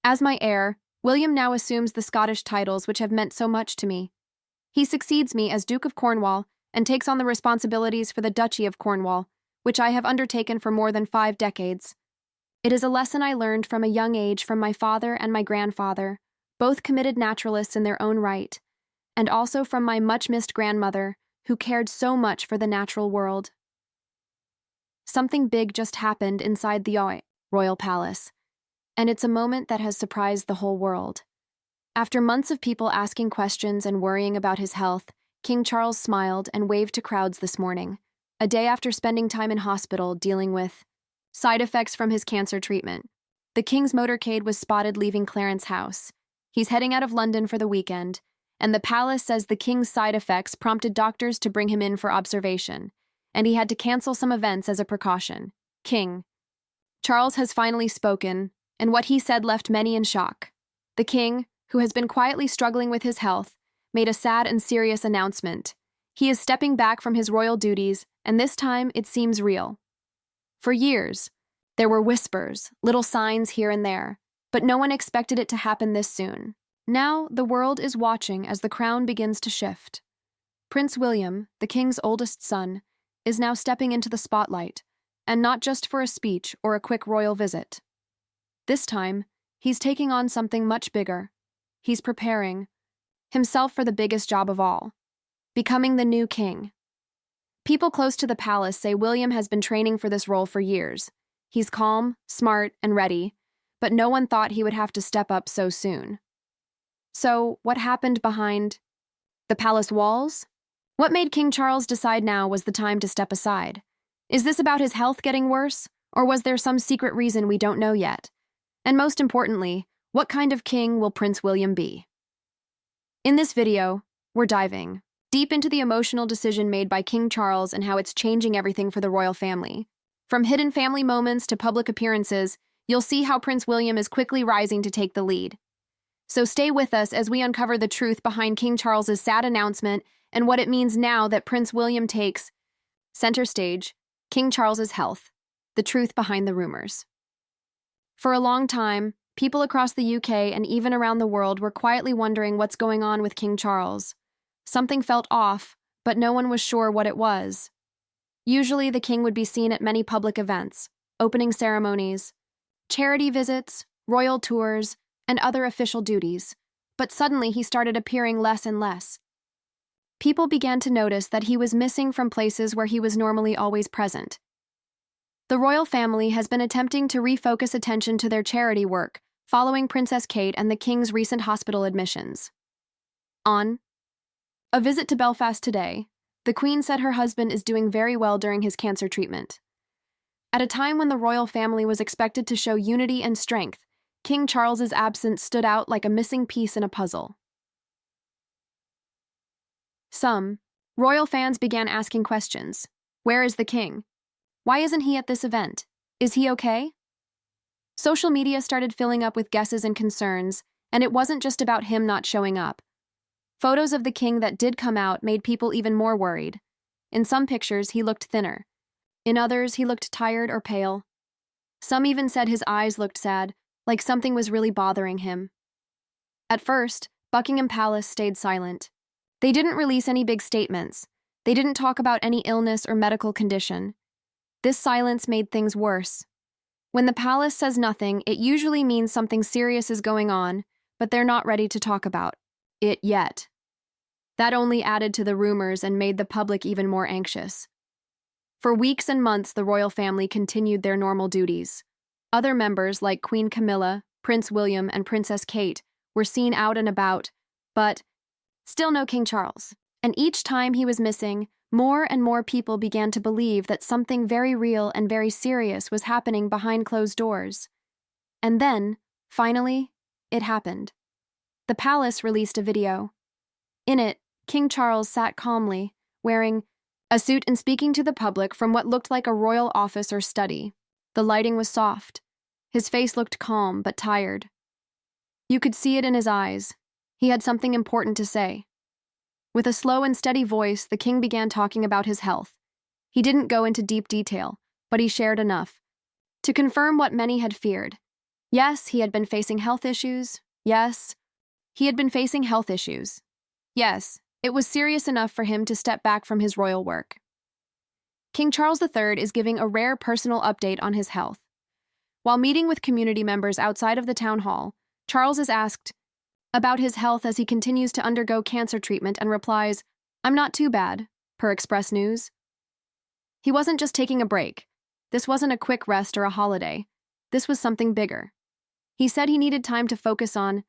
As my heir, William now assumes the Scottish titles which have meant so much to me. He succeeds me as Duke of Cornwall and takes on the responsibilities for the Duchy of Cornwall, which I have undertaken for more than 5 decades. It is a lesson I learned from a young age from my father and my grandfather, both committed naturalists in their own right, and also from my much-missed grandmother, who cared so much for the natural world. Something big just happened inside the royal palace, and it's a moment that has surprised the whole world. After months of people asking questions and worrying about his health, King Charles smiled and waved to crowds this morning, a day after spending time in hospital dealing with side effects from his cancer treatment. The king's motorcade was spotted leaving Clarence House. He's heading out of London for the weekend, and the palace says the king's side effects prompted doctors to bring him in for observation, and he had to cancel some events as a precaution. King Charles has finally spoken, and what he said left many in shock. The king, who has been quietly struggling with his health, made a sad and serious announcement. He is stepping back from his royal duties, and this time it seems real. For years, there were whispers, little signs here and there, but no one expected it to happen this soon. Now, the world is watching as the crown begins to shift. Prince William, the king's oldest son, is now stepping into the spotlight, and not just for a speech or a quick royal visit. This time, he's taking on something much bigger. He's preparing himself for the biggest job of all, becoming the new king. People close to the palace say William has been training for this role for years. He's calm, smart, and ready, but no one thought he would have to step up so soon. So, what happened behind the palace walls? What made King Charles decide now was the time to step aside? Is this about his health getting worse, or was there some secret reason we don't know yet? And most importantly, what kind of king will Prince William be? In this video, we're diving deep into the emotional decision made by King Charles and how it's changing everything for the royal family. From hidden family moments to public appearances, you'll see how Prince William is quickly rising to take the lead. So stay with us as we uncover the truth behind King Charles's sad announcement and what it means now that Prince William takes center stage. King Charles's health, the truth behind the rumors. For a long time, people across the UK and even around the world were quietly wondering what's going on with King Charles. Something felt off, but no one was sure what it was. Usually, the king would be seen at many public events, opening ceremonies, charity visits, royal tours, and other official duties, but suddenly he started appearing less and less. People began to notice that he was missing from places where he was normally always present. The royal family has been attempting to refocus attention to their charity work, following Princess Kate and the king's recent hospital admissions. On a visit to Belfast today, the Queen said her husband is doing very well during his cancer treatment. At a time when the royal family was expected to show unity and strength, King Charles's absence stood out like a missing piece in a puzzle. Some royal fans began asking questions. Where is the king? Why isn't he at this event? Is he okay? Social media started filling up with guesses and concerns, and it wasn't just about him not showing up. Photos of the king that did come out made people even more worried. In some pictures, he looked thinner. In others, he looked tired or pale. Some even said his eyes looked sad, like something was really bothering him. At first, Buckingham Palace stayed silent. They didn't release any big statements. They didn't talk about any illness or medical condition. This silence made things worse. When the palace says nothing, it usually means something serious is going on, but they're not ready to talk about it yet. That only added to the rumors and made the public even more anxious. For weeks and months, the royal family continued their normal duties. Other members, like Queen Camilla, Prince William, and Princess Kate, were seen out and about, but still no King Charles. And each time he was missing, more and more people began to believe that something very real and very serious was happening behind closed doors. And then, finally, it happened. The palace released a video. In it, King Charles sat calmly, wearing a suit and speaking to the public from what looked like a royal office or study. The lighting was soft. His face looked calm but tired. You could see it in his eyes. He had something important to say. With a slow and steady voice, the king began talking about his health. He didn't go into deep detail, but he shared enough to confirm what many had feared. Yes, he had been facing health issues. Yes, he had been facing health issues. Yes, it was serious enough for him to step back from his royal work. King Charles III is giving a rare personal update on his health. While meeting with community members outside of the town hall, Charles is asked about his health as he continues to undergo cancer treatment and replies, "I'm not too bad," per Express News. He wasn't just taking a break. This wasn't a quick rest or a holiday. This was something bigger. He said he needed time to focus on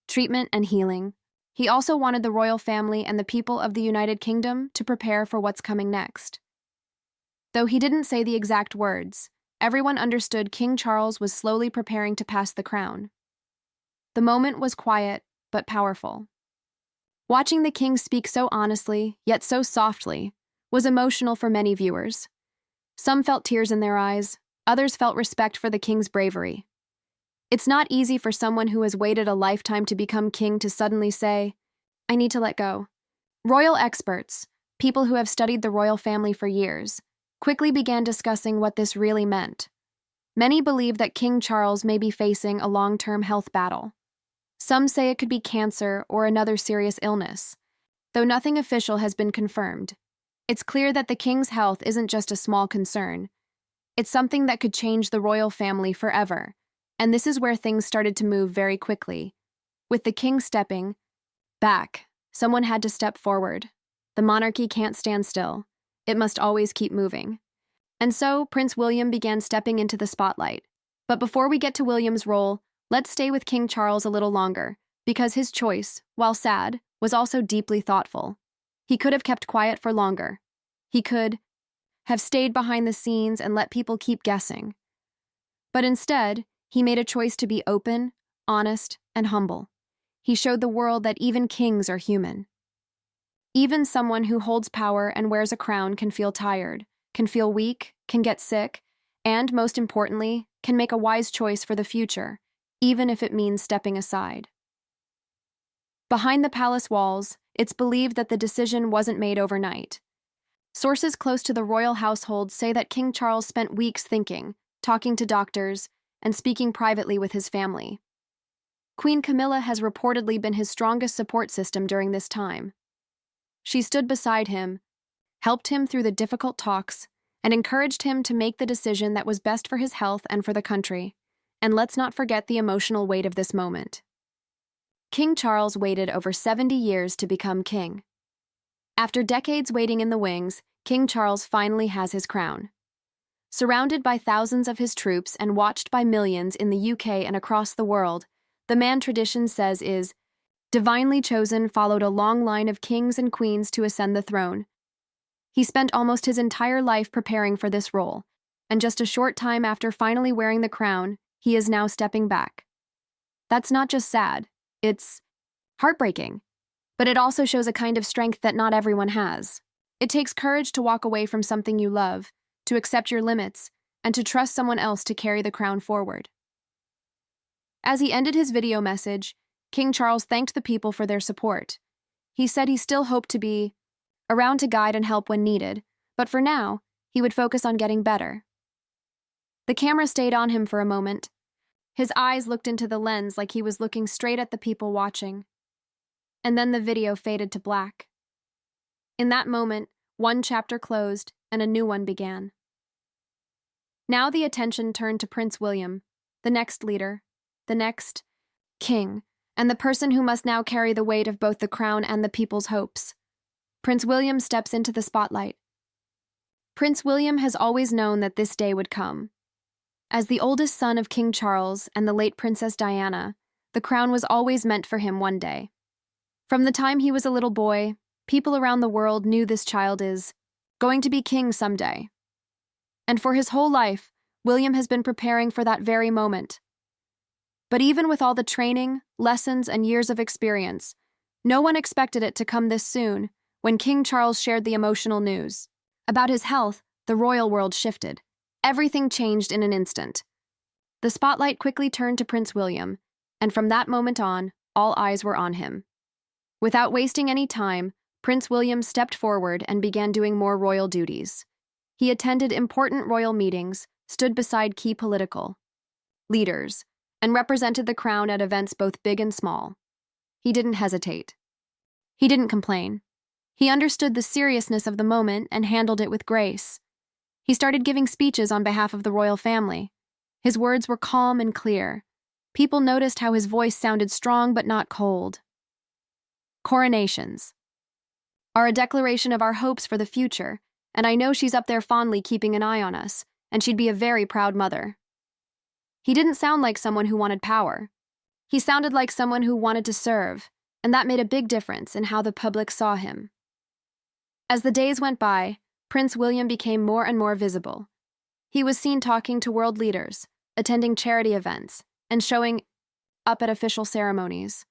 treatment and healing. He also wanted the royal family and the people of the United Kingdom to prepare for what's coming next. Though he didn't say the exact words, everyone understood King Charles was slowly preparing to pass the crown. The moment was quiet, but powerful. Watching the king speak so honestly, yet so softly, was emotional for many viewers. Some felt tears in their eyes, others felt respect for the king's bravery. It's not easy for someone who has waited a lifetime to become king to suddenly say, "I need to let go." Royal experts, people who have studied the royal family for years, quickly began discussing what this really meant. Many believe that King Charles may be facing a long-term health battle. Some say it could be cancer or another serious illness. Though nothing official has been confirmed, it's clear that the king's health isn't just a small concern. It's something that could change the royal family forever. And this is where things started to move very quickly. With the king stepping back, someone had to step forward. The monarchy can't stand still. It must always keep moving. And so, Prince William began stepping into the spotlight. But before we get to William's role, let's stay with King Charles a little longer, because his choice, while sad, was also deeply thoughtful. He could have kept quiet for longer. He could have stayed behind the scenes and let people keep guessing. But instead, he made a choice to be open, honest, and humble. He showed the world that even kings are human. Even someone who holds power and wears a crown can feel tired, can feel weak, can get sick, and, most importantly, can make a wise choice for the future, even if it means stepping aside. Behind the palace walls, it's believed that the decision wasn't made overnight. Sources close to the royal household say that King Charles spent weeks thinking, talking to doctors, and speaking privately with his family. Queen Camilla has reportedly been his strongest support system during this time. She stood beside him, helped him through the difficult talks, and encouraged him to make the decision that was best for his health and for the country. And let's not forget the emotional weight of this moment. King Charles waited over 70 years to become king. After decades waiting in the wings, King Charles finally has his crown. Surrounded by thousands of his troops and watched by millions in the UK and across the world, the man tradition says is divinely chosen, followed a long line of kings and queens to ascend the throne. He spent almost his entire life preparing for this role, and just a short time after finally wearing the crown, he is now stepping back. That's not just sad, it's heartbreaking. But it also shows a kind of strength that not everyone has. It takes courage to walk away from something you love, to accept your limits, and to trust someone else to carry the crown forward. As he ended his video message, King Charles thanked the people for their support. He said he still hoped to be around to guide and help when needed, but for now, he would focus on getting better. The camera stayed on him for a moment. His eyes looked into the lens like he was looking straight at the people watching. And then the video faded to black. In that moment, one chapter closed and a new one began. Now the attention turned to Prince William, the next leader, the next king, and the person who must now carry the weight of both the crown and the people's hopes. Prince William steps into the spotlight. Prince William has always known that this day would come. As the oldest son of King Charles and the late Princess Diana, the crown was always meant for him one day. From the time he was a little boy, people around the world knew this child is going to be king someday. And for his whole life, William has been preparing for that very moment. But even with all the training, lessons, and years of experience, no one expected it to come this soon when King Charles shared the emotional news. About his health, the royal world shifted. Everything changed in an instant. The spotlight quickly turned to Prince William, and from that moment on, all eyes were on him. Without wasting any time, Prince William stepped forward and began doing more royal duties. He attended important royal meetings, stood beside key political leaders, and represented the crown at events both big and small. He didn't hesitate. He didn't complain. He understood the seriousness of the moment and handled it with grace. He started giving speeches on behalf of the royal family. His words were calm and clear. People noticed how his voice sounded strong but not cold. Coronations are a declaration of our hopes for the future, and I know she's up there fondly keeping an eye on us, and she'd be a very proud mother. He didn't sound like someone who wanted power. He sounded like someone who wanted to serve, and that made a big difference in how the public saw him. As the days went by, Prince William became more and more visible. He was seen talking to world leaders, attending charity events, and showing up at official ceremonies.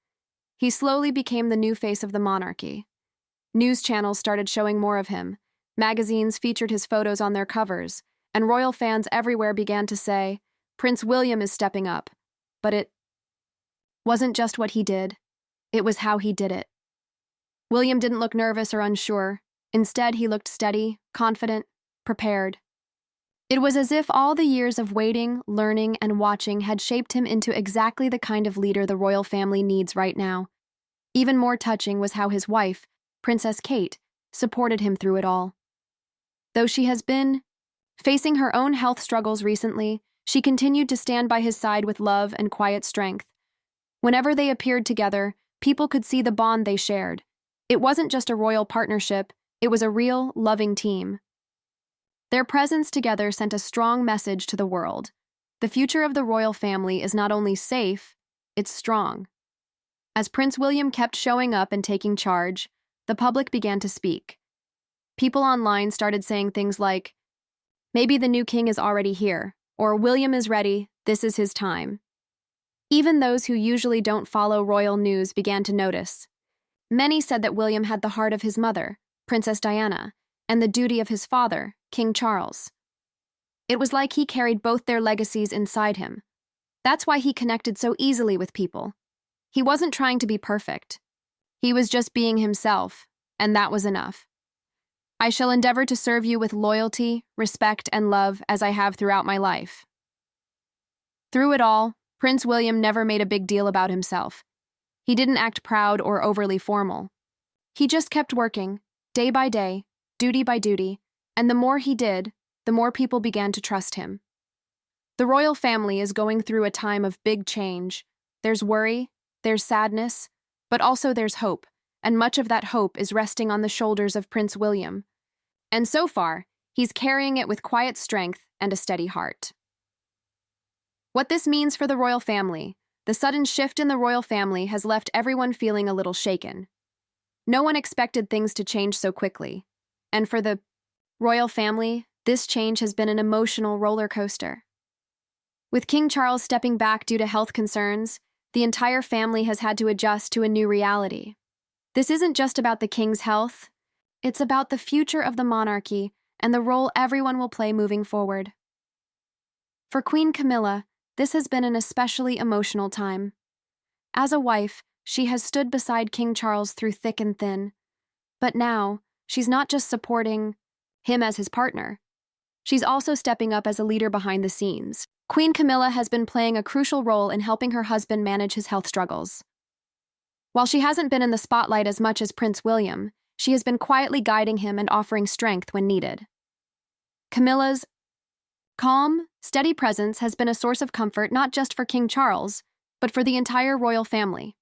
He slowly became the new face of the monarchy. News channels started showing more of him. Magazines featured his photos on their covers, and royal fans everywhere began to say, "Prince William is stepping up." But it wasn't just what he did, it was how he did it. William didn't look nervous or unsure. Instead, he looked steady, confident, prepared. It was as if all the years of waiting, learning, and watching had shaped him into exactly the kind of leader the royal family needs right now. Even more touching was how his wife, Princess Kate, supported him through it all. Though she has been facing her own health struggles recently, she continued to stand by his side with love and quiet strength. Whenever they appeared together, people could see the bond they shared. It wasn't just a royal partnership, it was a real, loving team. Their presence together sent a strong message to the world. The future of the royal family is not only safe, it's strong. As Prince William kept showing up and taking charge, the public began to speak. People online started saying things like, "Maybe the new king is already here," or "William is ready, this is his time." Even those who usually don't follow royal news began to notice. Many said that William had the heart of his mother, Princess Diana, and the duty of his father, King Charles. It was like he carried both their legacies inside him. That's why he connected so easily with people. He wasn't trying to be perfect. He was just being himself, and that was enough. "I shall endeavor to serve you with loyalty, respect, and love as I have throughout my life." Through it all, Prince William never made a big deal about himself. He didn't act proud or overly formal. He just kept working, day by day, duty by duty, and the more he did, the more people began to trust him. The royal family is going through a time of big change. There's worry, there's sadness, but also there's hope, and much of that hope is resting on the shoulders of Prince William. And so far, he's carrying it with quiet strength and a steady heart. What this means for the royal family, the sudden shift in the royal family has left everyone feeling a little shaken. No one expected things to change so quickly. And for the royal family, this change has been an emotional roller coaster. With King Charles stepping back due to health concerns, the entire family has had to adjust to a new reality. This isn't just about the king's health, it's about the future of the monarchy and the role everyone will play moving forward. For Queen Camilla, this has been an especially emotional time. As a wife, she has stood beside King Charles through thick and thin. But now, she's not just supporting him as his partner. She's also stepping up as a leader behind the scenes. Queen Camilla has been playing a crucial role in helping her husband manage his health struggles. While she hasn't been in the spotlight as much as Prince William, she has been quietly guiding him and offering strength when needed. Camilla's calm, steady presence has been a source of comfort not just for King Charles, but for the entire royal family.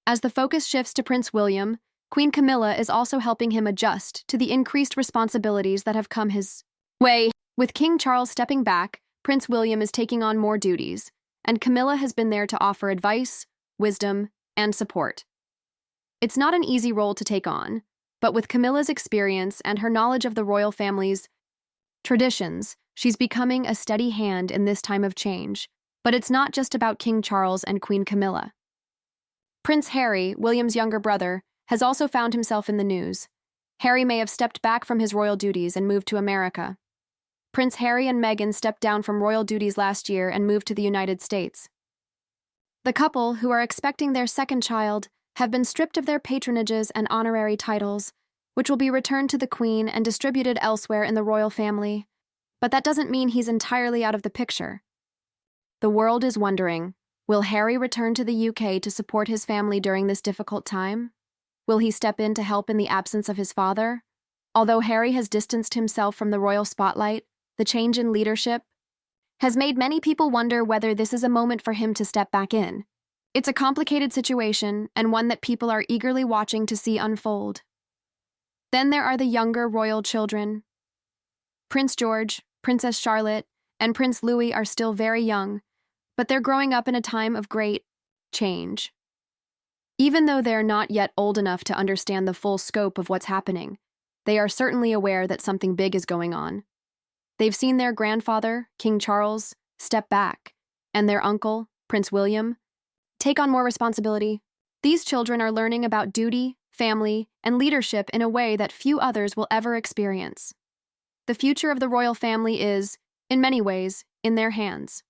As the focus shifts to Prince William, Queen Camilla is also helping him adjust to the increased responsibilities that have come his way. With King Charles stepping back, Prince William is taking on more duties, and Camilla has been there to offer advice, wisdom, and support. It's not an easy role to take on, but with Camilla's experience and her knowledge of the royal family's traditions, she's becoming a steady hand in this time of change. But it's not just about King Charles and Queen Camilla. Prince Harry, William's younger brother, has also found himself in the news. Harry may have stepped back from his royal duties and moved to America. Prince Harry and Meghan stepped down from royal duties last year and moved to the United States. The couple, who are expecting their second child, have been stripped of their patronages and honorary titles, which will be returned to the Queen and distributed elsewhere in the royal family. But that doesn't mean he's entirely out of the picture. The world is wondering, will Harry return to the UK to support his family during this difficult time? Will he step in to help in the absence of his father? Although Harry has distanced himself from the royal spotlight, the change in leadership has made many people wonder whether this is a moment for him to step back in. It's a complicated situation and one that people are eagerly watching to see unfold. Then there are the younger royal children. Prince George, Princess Charlotte, and Prince Louis are still very young, but they're growing up in a time of great change. Even though they're not yet old enough to understand the full scope of what's happening, they are certainly aware that something big is going on. They've seen their grandfather, King Charles, step back, and their uncle, Prince William, take on more responsibility. These children are learning about duty, family, and leadership in a way that few others will ever experience. The future of the royal family is, in many ways, in their hands.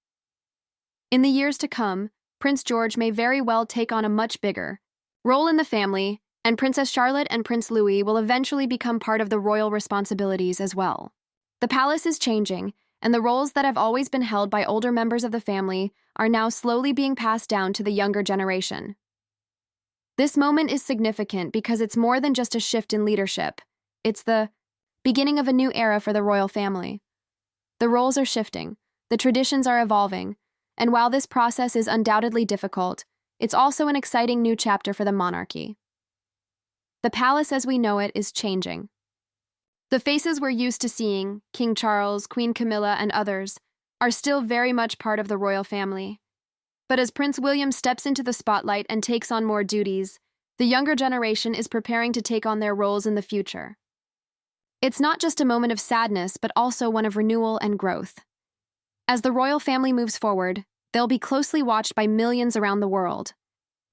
In the years to come, Prince George may very well take on a much bigger role in the family, and Princess Charlotte and Prince Louis will eventually become part of the royal responsibilities as well. The palace is changing, and the roles that have always been held by older members of the family are now slowly being passed down to the younger generation. This moment is significant because it's more than just a shift in leadership. It's the beginning of a new era for the royal family. The roles are shifting, the traditions are evolving, and while this process is undoubtedly difficult, it's also an exciting new chapter for the monarchy. The palace as we know it is changing. The faces we're used to seeing, King Charles, Queen Camilla, and others, are still very much part of the royal family. But as Prince William steps into the spotlight and takes on more duties, the younger generation is preparing to take on their roles in the future. It's not just a moment of sadness, but also one of renewal and growth. As the royal family moves forward, they'll be closely watched by millions around the world.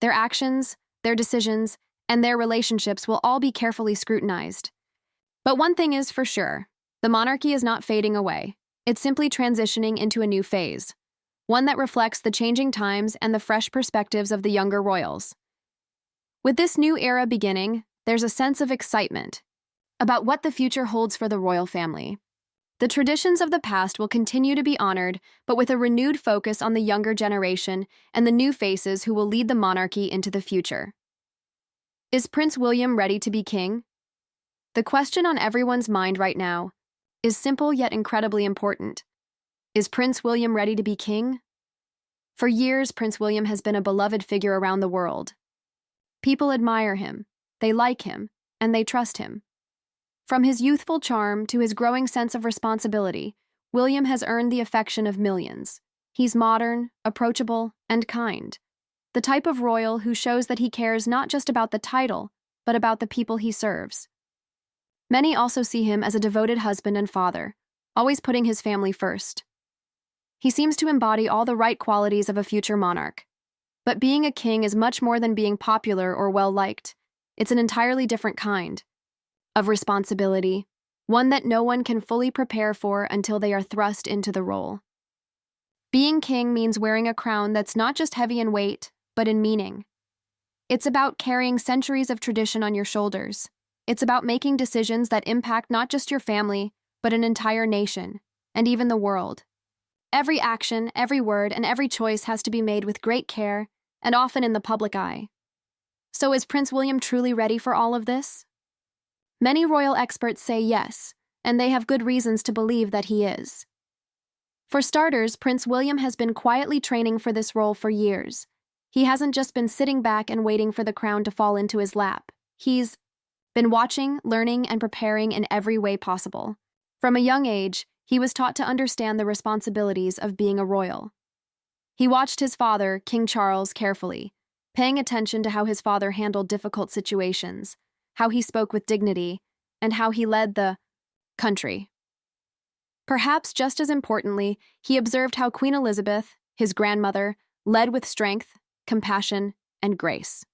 Their actions, their decisions, and their relationships will all be carefully scrutinized. But one thing is for sure, the monarchy is not fading away. It's simply transitioning into a new phase, one that reflects the changing times and the fresh perspectives of the younger royals. With this new era beginning, there's a sense of excitement about what the future holds for the royal family. The traditions of the past will continue to be honored, but with a renewed focus on the younger generation and the new faces who will lead the monarchy into the future. Is Prince William ready to be king? The question on everyone's mind right now is simple yet incredibly important. Is Prince William ready to be king? For years, Prince William has been a beloved figure around the world. People admire him, they like him, and they trust him. From his youthful charm to his growing sense of responsibility, William has earned the affection of millions. He's modern, approachable, and kind. The type of royal who shows that he cares not just about the title, but about the people he serves. Many also see him as a devoted husband and father, always putting his family first. He seems to embody all the right qualities of a future monarch. But being a king is much more than being popular or well-liked. It's an entirely different kind of responsibility, one that no one can fully prepare for until they are thrust into the role. Being king means wearing a crown that's not just heavy in weight, but in meaning. It's about carrying centuries of tradition on your shoulders. It's about making decisions that impact not just your family, but an entire nation, and even the world. Every action, every word, and every choice has to be made with great care, and often in the public eye. So is Prince William truly ready for all of this? Many royal experts say yes, and they have good reasons to believe that he is. For starters, Prince William has been quietly training for this role for years. He hasn't just been sitting back and waiting for the crown to fall into his lap. He's been watching, learning, and preparing in every way possible. From a young age, he was taught to understand the responsibilities of being a royal. He watched his father, King Charles, carefully, paying attention to how his father handled difficult situations, how he spoke with dignity, and how he led the country. Perhaps just as importantly, he observed how Queen Elizabeth, his grandmother, led with strength, compassion, and grace.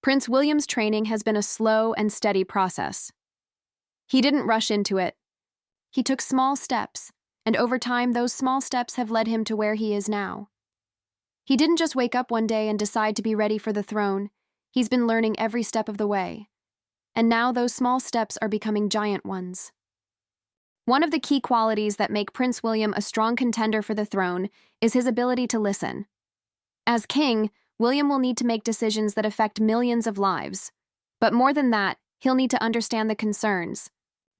Prince William's training has been a slow and steady process. He didn't rush into it. He took small steps, and over time those small steps have led him to where he is now. He didn't just wake up one day and decide to be ready for the throne. He's been learning every step of the way. And now those small steps are becoming giant ones. One of the key qualities that make Prince William a strong contender for the throne is his ability to listen. As king, William will need to make decisions that affect millions of lives. But more than that, he'll need to understand the concerns,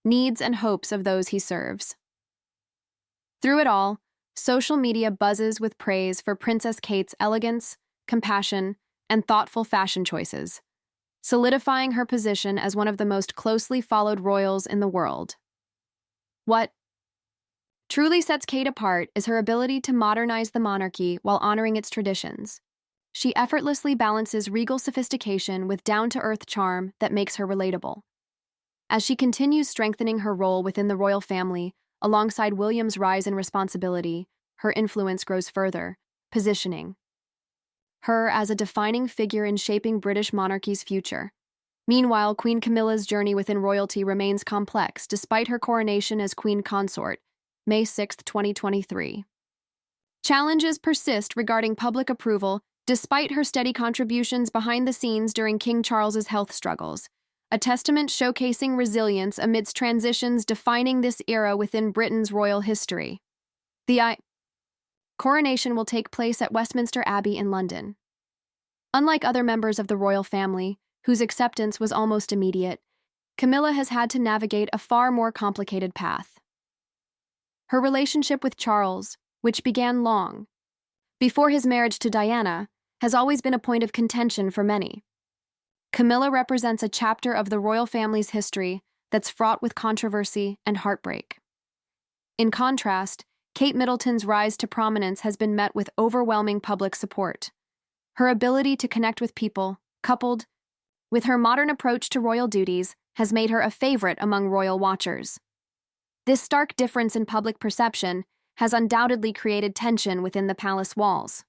needs, and hopes of those he serves. Through it all, social media buzzes with praise for Princess Kate's elegance, compassion, and thoughtful fashion choices, solidifying her position as one of the most closely followed royals in the world. What truly sets Kate apart is her ability to modernize the monarchy while honoring its traditions. She effortlessly balances regal sophistication with down-to-earth charm that makes her relatable. As she continues strengthening her role within the royal family, alongside William's rise in responsibility, her influence grows further, positioning her as a defining figure in shaping British monarchy's future. Meanwhile, Queen Camilla's journey within royalty remains complex despite her coronation as Queen Consort, May 6, 2023. Challenges persist regarding public approval despite her steady contributions behind the scenes during King Charles's health struggles, a testament showcasing resilience amidst transitions defining this era within Britain's royal history. The coronation will take place at Westminster Abbey in London. Unlike other members of the royal family, whose acceptance was almost immediate, Camilla has had to navigate a far more complicated path. Her relationship with Charles, which began long before his marriage to Diana, has always been a point of contention for many. Camilla represents a chapter of the royal family's history that's fraught with controversy and heartbreak. In contrast, Kate Middleton's rise to prominence has been met with overwhelming public support. Her ability to connect with people, coupled with her modern approach to royal duties, has made her a favorite among royal watchers. This stark difference in public perception has undoubtedly created tension within the palace walls.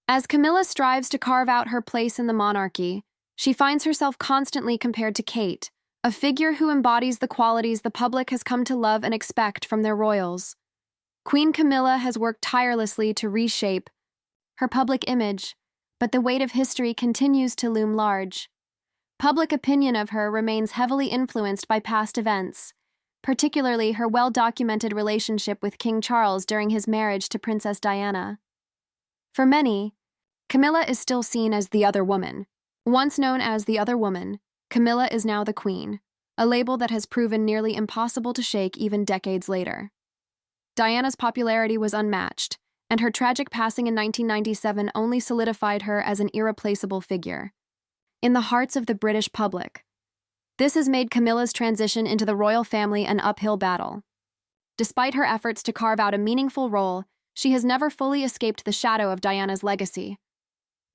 As Camilla strives to carve out her place in the monarchy, she finds herself constantly compared to Kate, a figure who embodies the qualities the public has come to love and expect from their royals. Queen Camilla has worked tirelessly to reshape her public image, but the weight of history continues to loom large. Public opinion of her remains heavily influenced by past events, particularly her well-documented relationship with King Charles during his marriage to Princess Diana. For many, Camilla is still seen as the other woman. Once known as the other woman, Camilla is now the Queen, a label that has proven nearly impossible to shake even decades later. Diana's popularity was unmatched, and her tragic passing in 1997 only solidified her as an irreplaceable figure in the hearts of the British public. This has made Camilla's transition into the royal family an uphill battle. Despite her efforts to carve out a meaningful role, she has never fully escaped the shadow of Diana's legacy.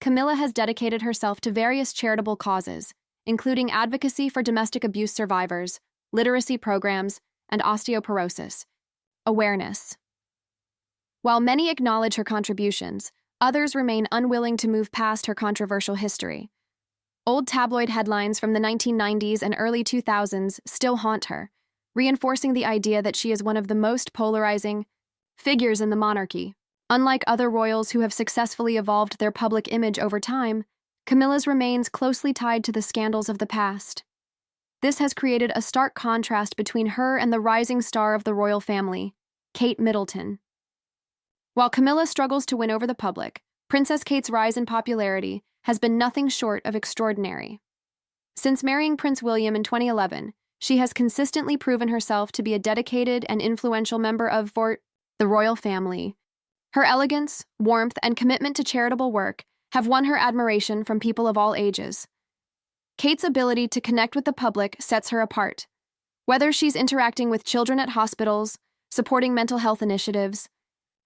Camilla has dedicated herself to various charitable causes, including advocacy for domestic abuse survivors, literacy programs, and osteoporosis awareness. While many acknowledge her contributions, others remain unwilling to move past her controversial history. Old tabloid headlines from the 1990s and early 2000s still haunt her, reinforcing the idea that she is one of the most polarizing figures in the monarchy. Unlike other royals who have successfully evolved their public image over time, Camilla's remains closely tied to the scandals of the past. This has created a stark contrast between her and the rising star of the royal family, Kate Middleton. While Camilla struggles to win over the public, Princess Kate's rise in popularity has been nothing short of extraordinary. Since marrying Prince William in 2011, she has consistently proven herself to be a dedicated and influential member of the royal family. Her elegance, warmth, and commitment to charitable work have won her admiration from people of all ages. Kate's ability to connect with the public sets her apart. Whether she's interacting with children at hospitals, supporting mental health initiatives,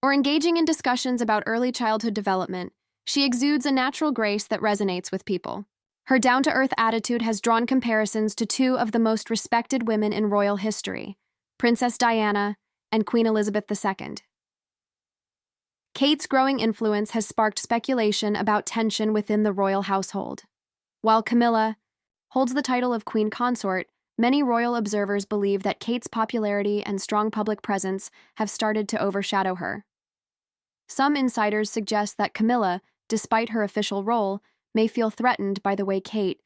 or engaging in discussions about early childhood development, she exudes a natural grace that resonates with people. Her down-to-earth attitude has drawn comparisons to two of the most respected women in royal history, Princess Diana and Queen Elizabeth II. Kate's growing influence has sparked speculation about tension within the royal household. While Camilla holds the title of Queen Consort, many royal observers believe that Kate's popularity and strong public presence have started to overshadow her. Some insiders suggest that Camilla, despite her official role, may feel threatened by the way Kate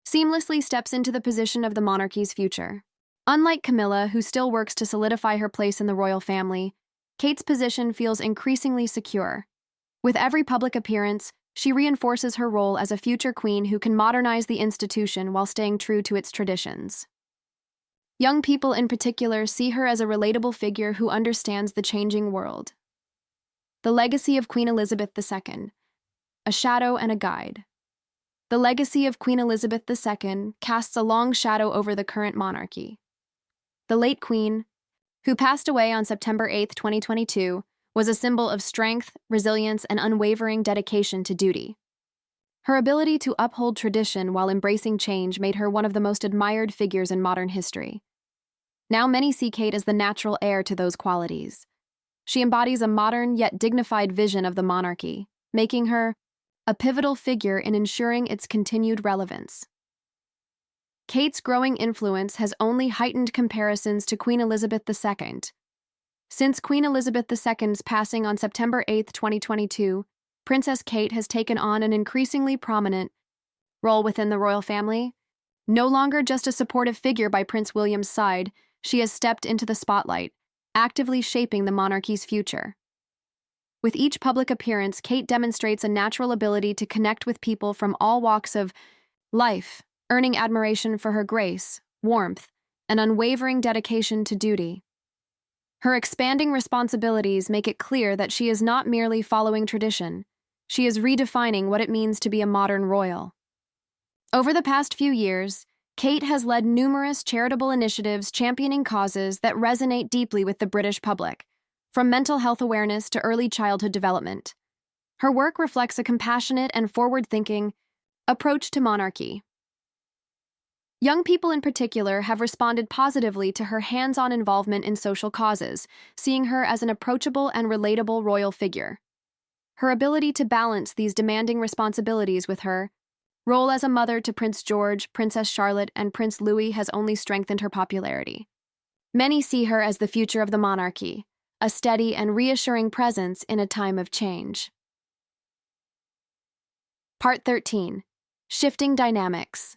seamlessly steps into the position of the monarchy's future. Unlike Camilla, who still works to solidify her place in the royal family, Kate's position feels increasingly secure. With every public appearance, she reinforces her role as a future queen who can modernize the institution while staying true to its traditions. Young people in particular see her as a relatable figure who understands the changing world. The legacy of Queen Elizabeth II, a shadow and a guide. The legacy of Queen Elizabeth II casts a long shadow over the current monarchy. The late Queen, who passed away on September 8, 2022, was a symbol of strength, resilience, and unwavering dedication to duty. Her ability to uphold tradition while embracing change made her one of the most admired figures in modern history. Now many see Kate as the natural heir to those qualities. She embodies a modern yet dignified vision of the monarchy, making her a pivotal figure in ensuring its continued relevance. Kate's growing influence has only heightened comparisons to Queen Elizabeth II. Since Queen Elizabeth II's passing on September 8, 2022, Princess Kate has taken on an increasingly prominent role within the royal family. No longer just a supportive figure by Prince William's side, she has stepped into the spotlight, actively shaping the monarchy's future. With each public appearance, Kate demonstrates a natural ability to connect with people from all walks of life, earning admiration for her grace, warmth, and unwavering dedication to duty. Her expanding responsibilities make it clear that she is not merely following tradition, she is redefining what it means to be a modern royal. Over the past few years, Kate has led numerous charitable initiatives championing causes that resonate deeply with the British public, from mental health awareness to early childhood development. Her work reflects a compassionate and forward-thinking approach to monarchy. Young people in particular have responded positively to her hands-on involvement in social causes, seeing her as an approachable and relatable royal figure. Her ability to balance these demanding responsibilities with her role as a mother to Prince George, Princess Charlotte, and Prince Louis has only strengthened her popularity. Many see her as the future of the monarchy, a steady and reassuring presence in a time of change. Part 13. Shifting Dynamics.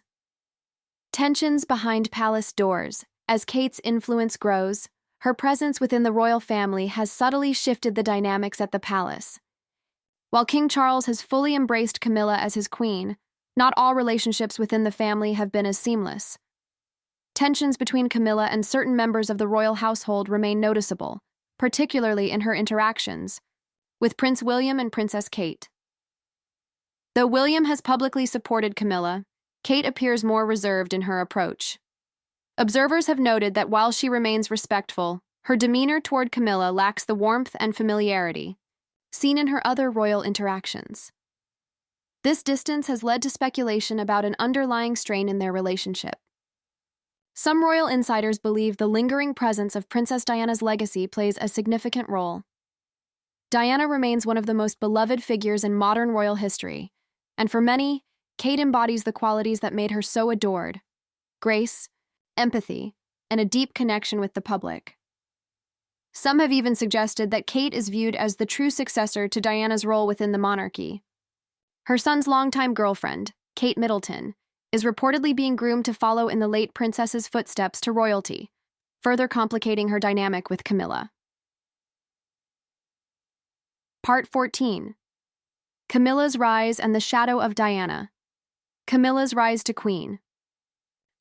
Tensions behind palace doors. As Kate's influence grows, her presence within the royal family has subtly shifted the dynamics at the palace. While King Charles has fully embraced Camilla as his queen, not all relationships within the family have been as seamless. Tensions between Camilla and certain members of the royal household remain noticeable, particularly in her interactions with Prince William and Princess Kate. Though William has publicly supported Camilla, Kate appears more reserved in her approach. Observers have noted that while she remains respectful, her demeanor toward Camilla lacks the warmth and familiarity seen in her other royal interactions. This distance has led to speculation about an underlying strain in their relationship. Some royal insiders believe the lingering presence of Princess Diana's legacy plays a significant role. Diana remains one of the most beloved figures in modern royal history, and for many, Kate embodies the qualities that made her so adored: grace, empathy, and a deep connection with the public. Some have even suggested that Kate is viewed as the true successor to Diana's role within the monarchy. Her son's longtime girlfriend, Kate Middleton, is reportedly being groomed to follow in the late princess's footsteps to royalty, further complicating her dynamic with Camilla. Part 14. Camilla's Rise and the Shadow of Diana. Camilla's rise to queen.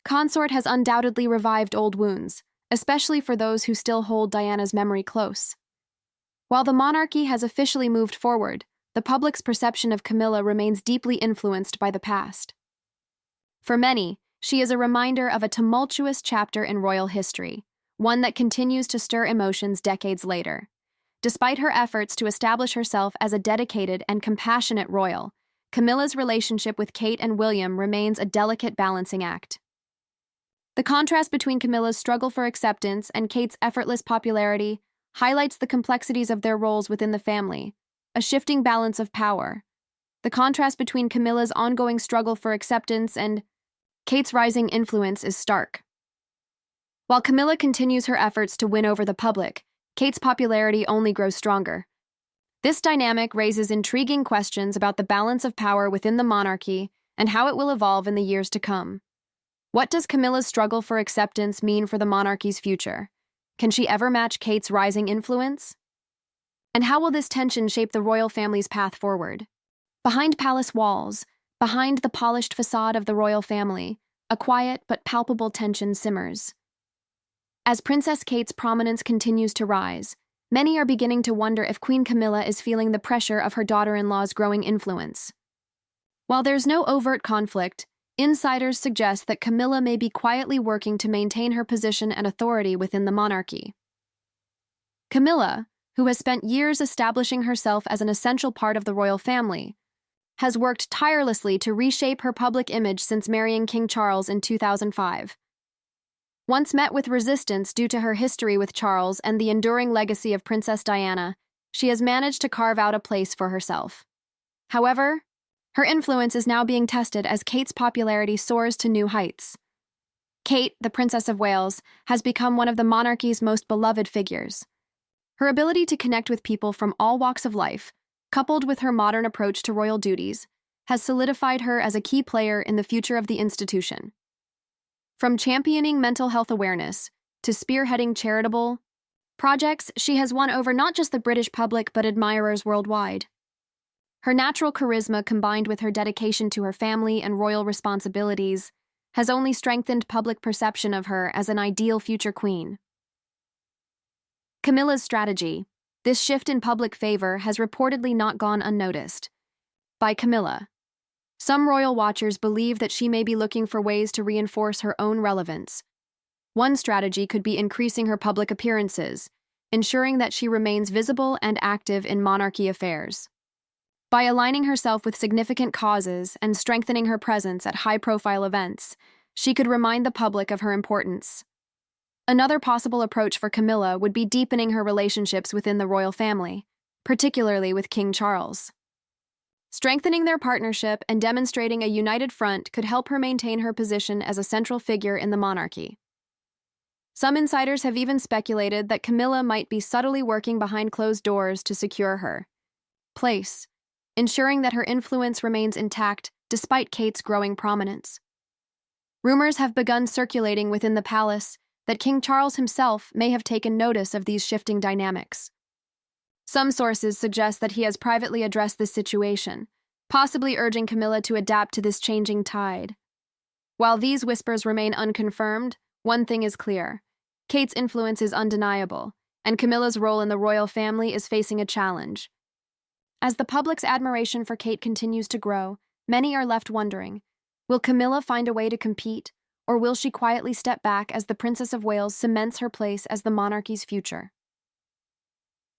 Consort has undoubtedly revived old wounds, especially for those who still hold Diana's memory close. While the monarchy has officially moved forward, the public's perception of Camilla remains deeply influenced by the past. For many, she is a reminder of a tumultuous chapter in royal history, one that continues to stir emotions decades later. Despite her efforts to establish herself as a dedicated and compassionate royal, Camilla's relationship with Kate and William remains a delicate balancing act. The contrast between Camilla's struggle for acceptance and Kate's effortless popularity highlights the complexities of their roles within the family, a shifting balance of power. The contrast between Camilla's ongoing struggle for acceptance and Kate's rising influence is stark. While Camilla continues her efforts to win over the public, Kate's popularity only grows stronger. This dynamic raises intriguing questions about the balance of power within the monarchy and how it will evolve in the years to come. What does Camilla's struggle for acceptance mean for the monarchy's future? Can she ever match Kate's rising influence? And how will this tension shape the royal family's path forward? Behind palace walls, behind the polished facade of the royal family, a quiet but palpable tension simmers. As Princess Kate's prominence continues to rise, many are beginning to wonder if Queen Camilla is feeling the pressure of her daughter-in-law's growing influence. While there's no overt conflict, insiders suggest that Camilla may be quietly working to maintain her position and authority within the monarchy. Camilla, who has spent years establishing herself as an essential part of the royal family, has worked tirelessly to reshape her public image since marrying King Charles in 2005. Once met with resistance due to her history with Charles and the enduring legacy of Princess Diana, she has managed to carve out a place for herself. However, her influence is now being tested as Kate's popularity soars to new heights. Kate, the Princess of Wales, has become one of the monarchy's most beloved figures. Her ability to connect with people from all walks of life, coupled with her modern approach to royal duties, has solidified her as a key player in the future of the institution. From championing mental health awareness to spearheading charitable projects, she has won over not just the British public but admirers worldwide. Her natural charisma, combined with her dedication to her family and royal responsibilities, has only strengthened public perception of her as an ideal future queen. Camilla's strategy, this shift in public favor, has reportedly not gone unnoticed. By Camilla, some royal watchers believe that she may be looking for ways to reinforce her own relevance. One strategy could be increasing her public appearances, ensuring that she remains visible and active in monarchy affairs. By aligning herself with significant causes and strengthening her presence at high-profile events, she could remind the public of her importance. Another possible approach for Camilla would be deepening her relationships within the royal family, particularly with King Charles. Strengthening their partnership and demonstrating a united front could help her maintain her position as a central figure in the monarchy. Some insiders have even speculated that Camilla might be subtly working behind closed doors to secure her place, ensuring that her influence remains intact despite Kate's growing prominence. Rumors have begun circulating within the palace that King Charles himself may have taken notice of these shifting dynamics. Some sources suggest that he has privately addressed this situation, possibly urging Camilla to adapt to this changing tide. While these whispers remain unconfirmed, one thing is clear: Kate's influence is undeniable, and Camilla's role in the royal family is facing a challenge. As the public's admiration for Kate continues to grow, many are left wondering, will Camilla find a way to compete, or will she quietly step back as the Princess of Wales cements her place as the monarchy's future?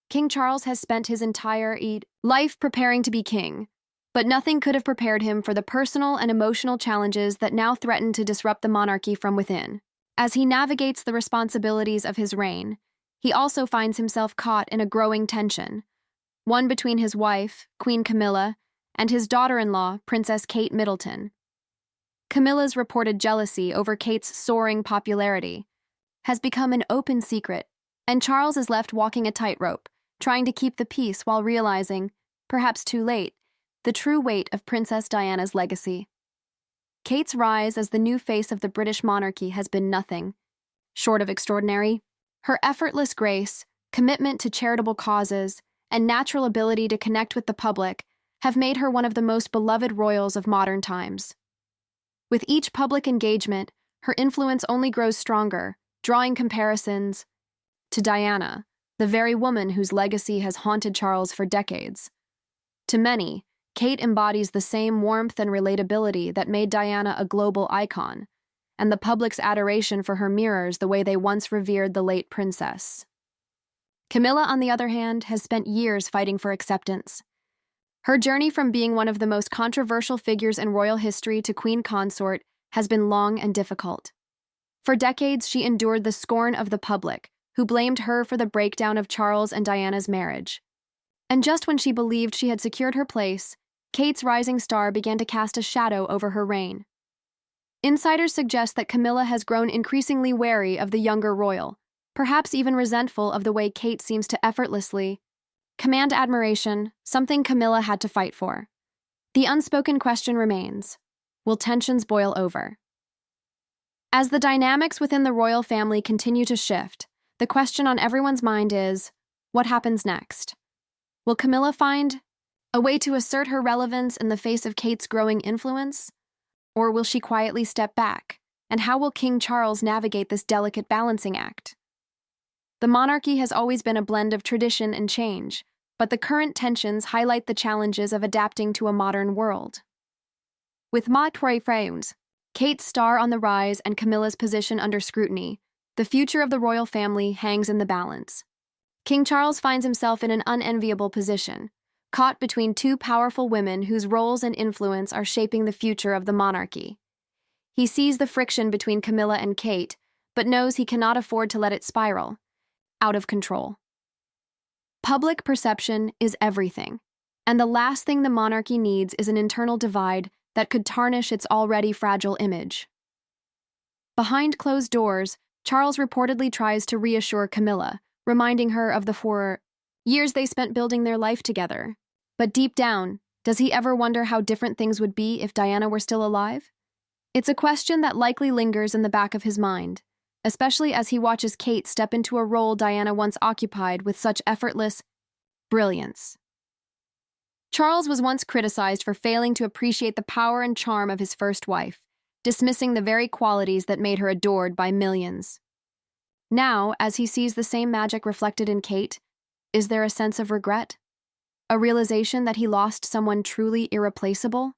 King Charles has spent his entire life preparing to be king, but nothing could have prepared him for the personal and emotional challenges that now threaten to disrupt the monarchy from within. As he navigates the responsibilities of his reign, he also finds himself caught in a growing tension, one between his wife, Queen Camilla, and his daughter-in-law, Princess Kate Middleton. Camilla's reported jealousy over Kate's soaring popularity has become an open secret, and Charles is left walking a tightrope, trying to keep the peace while realizing, perhaps too late, the true weight of Princess Diana's legacy. Kate's rise as the new face of the British monarchy has been nothing short of extraordinary. Her effortless grace, commitment to charitable causes, and natural ability to connect with the public have made her one of the most beloved royals of modern times. With each public engagement, her influence only grows stronger, drawing comparisons to Diana, the very woman whose legacy has haunted Charles for decades. To many, Kate embodies the same warmth and relatability that made Diana a global icon, and the public's adoration for her mirrors the way they once revered the late princess. Camilla, on the other hand, has spent years fighting for acceptance. Her journey from being one of the most controversial figures in royal history to queen consort has been long and difficult. For decades, she endured the scorn of the public, who blamed her for the breakdown of Charles and Diana's marriage. And just when she believed she had secured her place, Kate's rising star began to cast a shadow over her reign. Insiders suggest that Camilla has grown increasingly wary of the younger royal, perhaps even resentful of the way Kate seems to effortlessly command admiration, something Camilla had to fight for. The unspoken question remains: will tensions boil over? As the dynamics within the royal family continue to shift, the question on everyone's mind is, what happens next? Will Camilla find a way to assert her relevance in the face of Kate's growing influence? Or will she quietly step back? And how will King Charles navigate this delicate balancing act? The monarchy has always been a blend of tradition and change, but the current tensions highlight the challenges of adapting to a modern world. With Ma Trois-Frères, Kate's star on the rise and Camilla's position under scrutiny, the future of the royal family hangs in the balance. King Charles finds himself in an unenviable position, caught between two powerful women whose roles and influence are shaping the future of the monarchy. He sees the friction between Camilla and Kate, but knows he cannot afford to let it spiral out of control. Public perception is everything, and the last thing the monarchy needs is an internal divide that could tarnish its already fragile image. Behind closed doors, Charles reportedly tries to reassure Camilla, reminding her of the 4 years they spent building their life together. But deep down, does he ever wonder how different things would be if Diana were still alive? It's a question that likely lingers in the back of his mind, especially as he watches Kate step into a role Diana once occupied with such effortless brilliance. Charles was once criticized for failing to appreciate the power and charm of his first wife, dismissing the very qualities that made her adored by millions. Now, as he sees the same magic reflected in Kate, is there a sense of regret? A realization that he lost someone truly irreplaceable?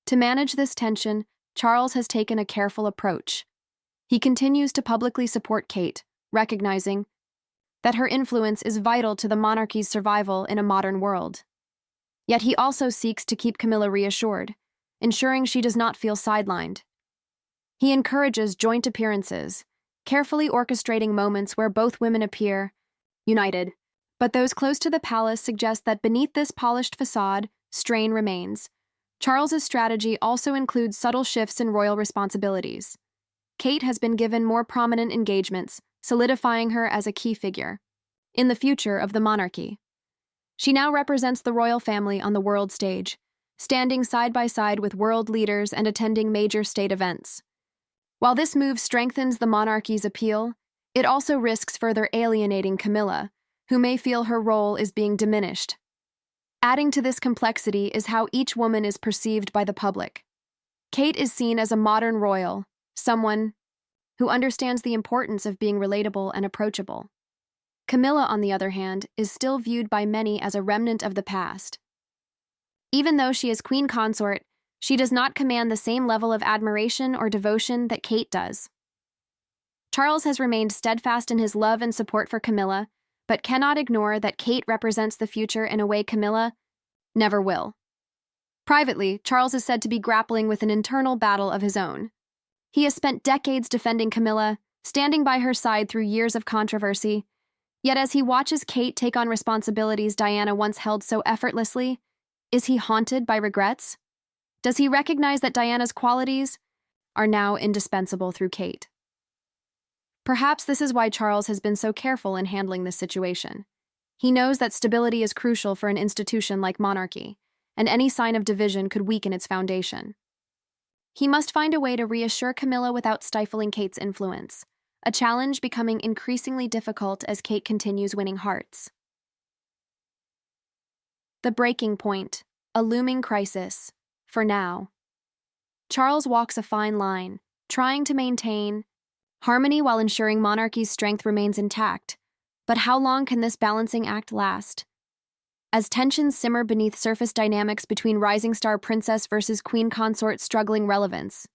To manage this tension, Charles has taken a careful approach. He continues to publicly support Kate, recognizing that her influence is vital to the monarchy's survival in a modern world. Yet he also seeks to keep Camilla reassured, ensuring she does not feel sidelined. He encourages joint appearances, carefully orchestrating moments where both women appear united. But those close to the palace suggest that beneath this polished facade, strain remains. Charles's strategy also includes subtle shifts in royal responsibilities. Kate has been given more prominent engagements, solidifying her as a key figure in the future of the monarchy. She now represents the royal family on the world stage, standing side by side with world leaders and attending major state events. While this move strengthens the monarchy's appeal, it also risks further alienating Camilla, who may feel her role is being diminished. Adding to this complexity is how each woman is perceived by the public. Kate is seen as a modern royal, someone who understands the importance of being relatable and approachable. Camilla, on the other hand, is still viewed by many as a remnant of the past. Even though she is queen consort, she does not command the same level of admiration or devotion that Kate does. Charles has remained steadfast in his love and support for Camilla, but cannot ignore that Kate represents the future in a way Camilla never will. Privately, Charles is said to be grappling with an internal battle of his own. He has spent decades defending Camilla, standing by her side through years of controversy. Yet as he watches Kate take on responsibilities Diana once held so effortlessly, is he haunted by regrets? Does he recognize that Diana's qualities are now indispensable through Kate? Perhaps this is why Charles has been so careful in handling this situation. He knows that stability is crucial for an institution like monarchy, and any sign of division could weaken its foundation. He must find a way to reassure Camilla without stifling Kate's influence, a challenge becoming increasingly difficult as Kate continues winning hearts. The breaking point, a looming crisis, for now. Charles walks a fine line, trying to maintain harmony while ensuring monarchy's strength remains intact. But how long can this balancing act last? As tensions simmer beneath surface dynamics between rising star princess versus queen consort struggling relevance,